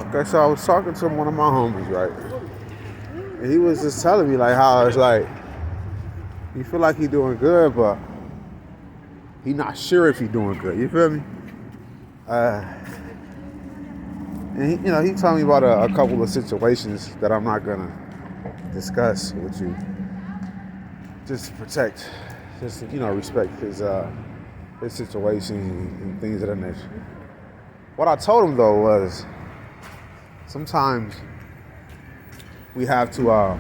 Okay, so I was talking to one of my homies, right? And he was just telling me like how it's like he feel like he doing good, but he not sure if he doing good. You feel me? Uh, and he told me about a couple of situations that I'm not gonna discuss with you, just to protect, just to, respect his situation and things of that nature. What I told him though was sometimes we have to.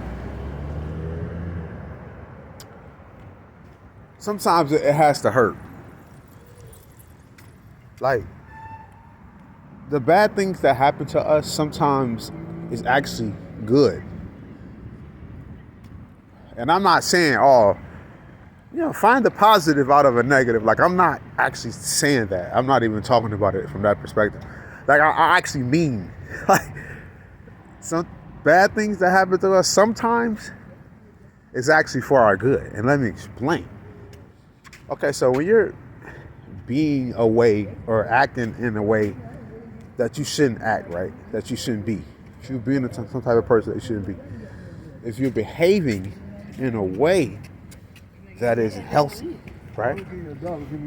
Sometimes it has to hurt. Like the bad things that happen to us sometimes is actually good. And I'm not saying, oh, find the positive out of a negative. Like I'm not actually saying that. I'm not even talking about it from that perspective. Like I actually mean, like some bad things that happen to us sometimes is actually for our good. And let me explain. Okay, so when you're being a way or acting in a way that you shouldn't act, right? That you shouldn't be. If you're being some type of person that you shouldn't be. If you're behaving in a way that is healthy, right?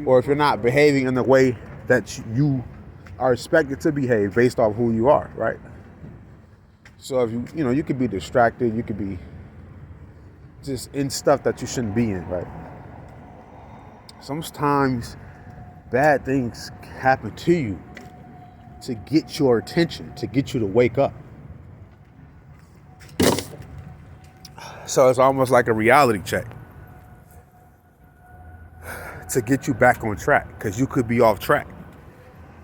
Or if you're not behaving in the way that you are expected to behave based off who you are, right? So if you could be distracted, you could be just in stuff that you shouldn't be in, right? Sometimes bad things happen to you to get your attention, to get you to wake up. So it's almost like a reality check to get you back on track, because you could be off track.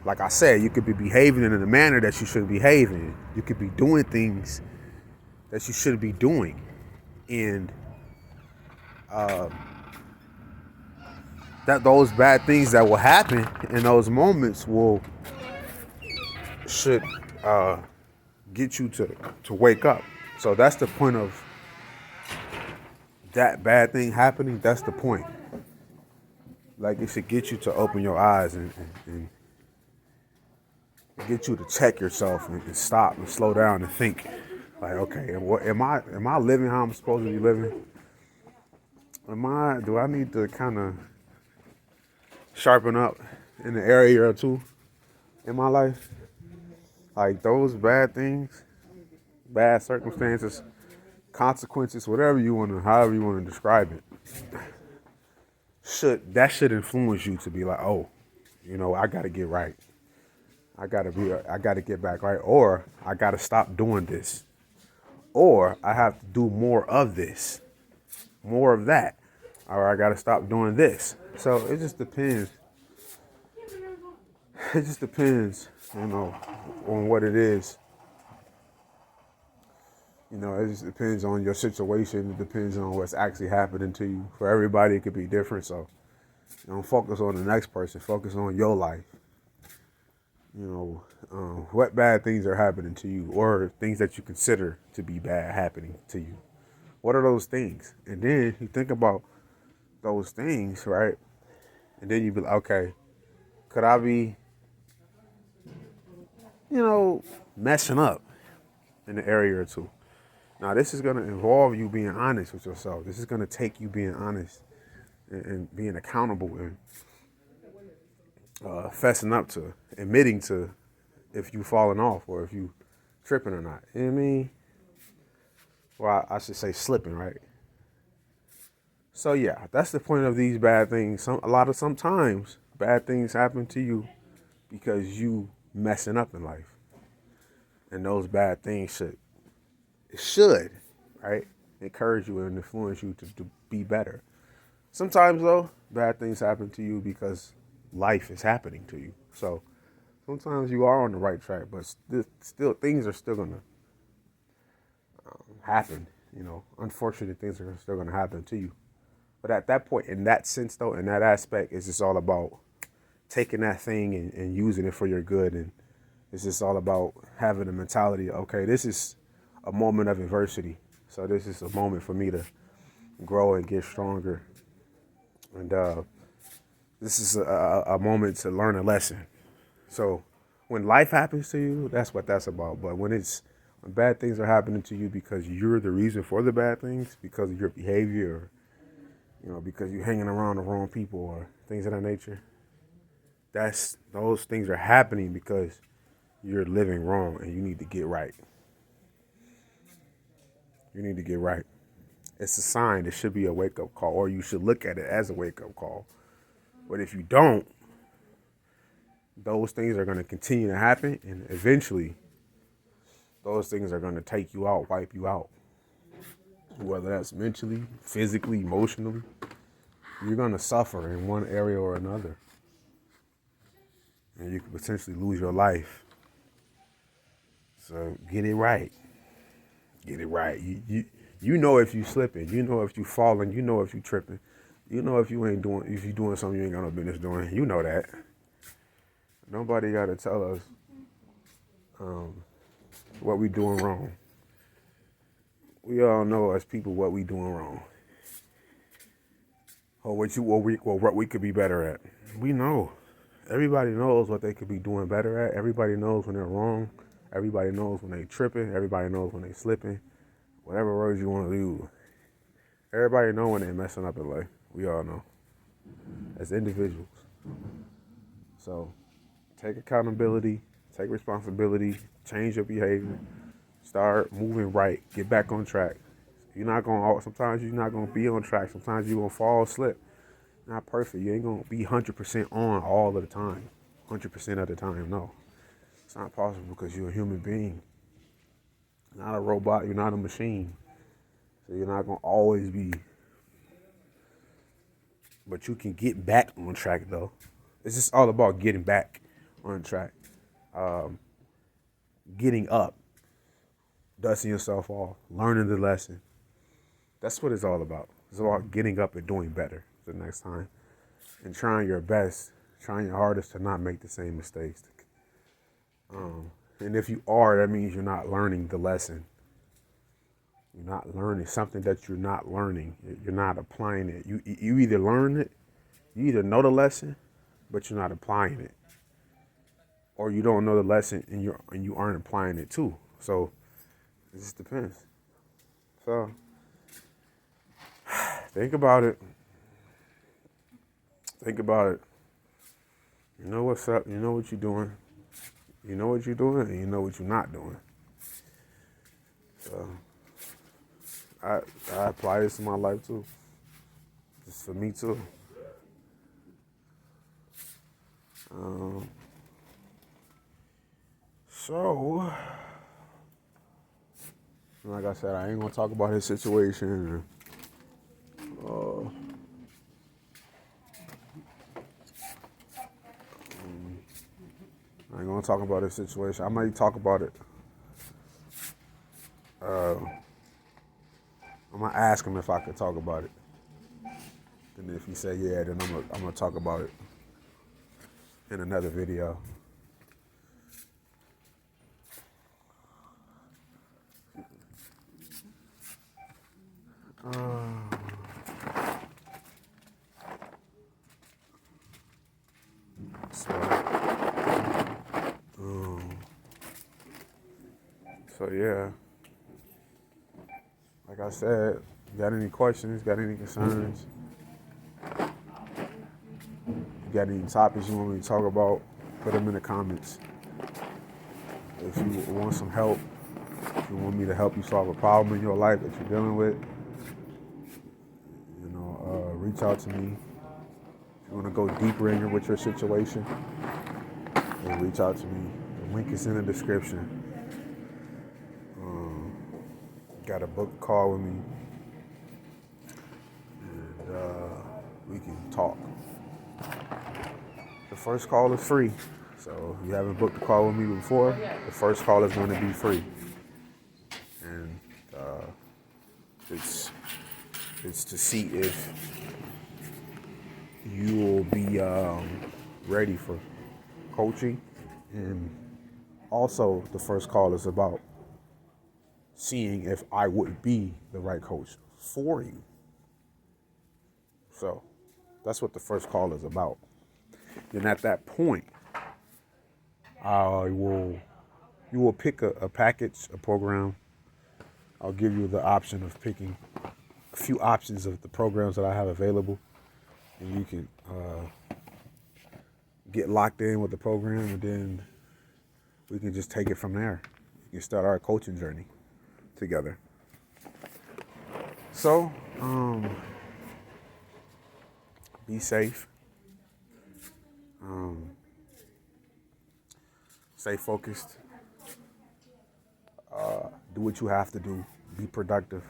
Like I said, you could be behaving in a manner that you shouldn't behave in. You could be doing things that you shouldn't be doing. And that those bad things that will happen in those moments should get you to wake up. So that's the point of that bad thing happening. That's the point. Like it should get you to open your eyes and get you to check yourself and stop and slow down and think. Like, okay, am I living how I'm supposed to be living? Do I need to kind of sharpen up in the area or two in my life? Like those bad things, bad circumstances, consequences, however you want to describe it, should influence you to be like, oh, I got to get right. I got to get back right, or I got to stop doing this, or I have to do more of this, more of that, or I got to stop doing this. So it just depends. It just depends, on what it is. It just depends on your situation. It depends on what's actually happening to you. For everybody, it could be different. So don't focus on the next person. Focus on your life. What bad things are happening to you, or things that you consider to be bad happening to you. What are those things? And then you think about those things, right? And then you be like, okay, could I be, messing up in an area or two? Now, this is going to involve you being honest with yourself. This is going to take you being honest and being accountable and fessing up to, admitting to if you falling off or if you tripping or not. You know what I mean? Well, I should say slipping, right? So yeah, that's the point of these bad things. Sometimes bad things happen to you because you messing up in life, and those bad things should, right, encourage you and influence you to be better. Sometimes though, bad things happen to you because life is happening to you. So sometimes you are on the right track, but still things are still gonna happen. Unfortunate things are still gonna happen to you. But at that point, in that sense though, in that aspect, it's just all about taking that thing and using it for your good. And it's just all about having a mentality, okay, this is a moment of adversity. So this is a moment for me to grow and get stronger. And this is a moment to learn a lesson. So When life happens to you, that's what that's about. But when bad things are happening to you because you're the reason for the bad things, because of your behavior, or, because you're hanging around the wrong people or things of that nature, those things are happening because you're living wrong and you need to get right. You need to get right. It's a sign. It should be a wake-up call, or you should look at it as a wake-up call. But if you don't, those things are going to continue to happen, and eventually those things are going to take you out, wipe you out. Whether that's mentally, physically, emotionally, you're going to suffer in one area or another. And you could potentially lose your life. So get it right. Get it right. You know if you slipping. You know if you falling. You know if you tripping. You know if you doing something you ain't got no business doing. You know that. Nobody got to tell us what we doing wrong. We all know as people what we doing wrong. Or what we could be better at. We know. Everybody knows what they could be doing better at. Everybody knows when they're wrong. Everybody knows when they tripping. Everybody knows when they slipping. Whatever words you want to use. Everybody know when they messing up in life. We all know. As individuals. So take accountability. Take responsibility. Change your behavior. Start moving right. Get back on track. Sometimes you're not going to be on track. Sometimes you're going to fall, slip. Not perfect. You ain't going to be 100% on all of the time. 100% of the time, no. It's not possible because you're a human being. You're not a robot. You're not a machine. So you're not going to always be. But you can get back on track, though. It's just all about getting back on track. Getting up. Dusting yourself off. Learning the lesson. That's what it's all about. It's about getting up and doing better the next time. And trying your best, trying your hardest to not make the same mistakes. And if you are, that means you're not learning the lesson. You're not learning something that you're not learning. You're not applying it. You either learn it, you either know the lesson, but you're not applying it. Or you don't know the lesson and you aren't applying it too. So it just depends. So think about it. Think about it. You know what's up. You know what you're doing. You know what you're doing, and you know what you're not doing. So I apply this to my life too. Just for me too. So, like I said, I ain't gonna talk about his situation. I ain't gonna talk about his situation. I might talk about it. I'm gonna ask him if I could talk about it. And if he say yeah, then I'm gonna talk about it in another video. So yeah, like I said, got any questions, got any concerns, you got any topics you want me to talk about, put them in the comments. If you want some help, if you want me to help you solve a problem in your life that you're dealing with, reach out to me. If you want to go deeper with your situation, then reach out to me. The link is in the description. Got a book call with me, and we can talk. The first call is free, so if you haven't booked a call with me before, the first call is going to be free, and it's to see if you will be ready for coaching, and also the first call is about seeing if I would be the right coach for you. So that's what the first call is about. Then at that point, I will. You will pick a package, a program. I'll give you the option of picking a few options of the programs that I have available, and you can get locked in with the program, and then we can just take it from there. You can start our coaching journey together. So, be safe. Stay focused. Do what you have to do. Be productive.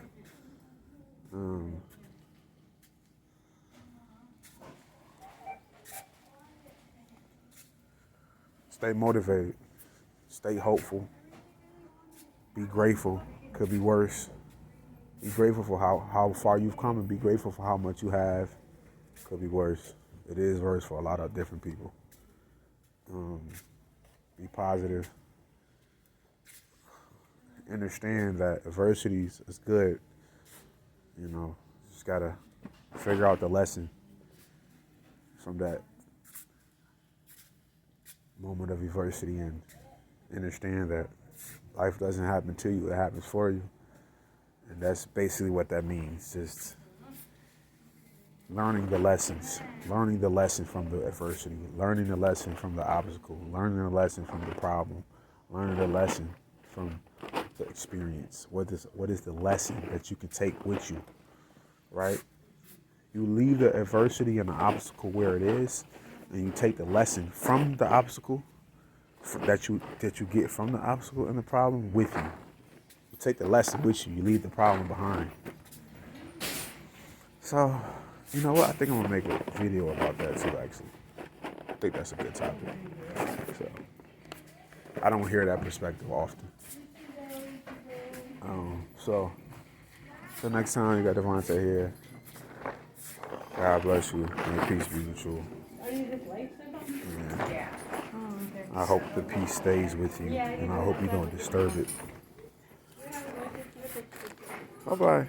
Stay motivated. Stay hopeful. Be grateful. Could be worse. Be grateful for how far you've come, and be grateful for how much you have. Could be worse. It is worse for a lot of different people. Be positive. Understand that adversity is good. You know, just gotta figure out the lesson from that moment of adversity and understand that life doesn't happen to you, it happens for you. And that's basically what that means. Just learning the lessons, learning the lesson from the adversity, learning the lesson from the obstacle, learning the lesson from the problem, learning the lesson from the experience. What is the lesson that you can take with you, right? You leave the adversity and the obstacle where it is, and you take the lesson from the obstacle that you get from the obstacle and the problem with you. You take the lesson with you. You leave the problem behind. So, you know what? I think I'm gonna make a video about that too. Actually, I think that's a good topic. So, I don't hear that perspective often. So, till next time, you got Devontae here. God bless you. May peace be with you. And I hope the peace stays with you, and I hope you don't disturb it. Bye-bye.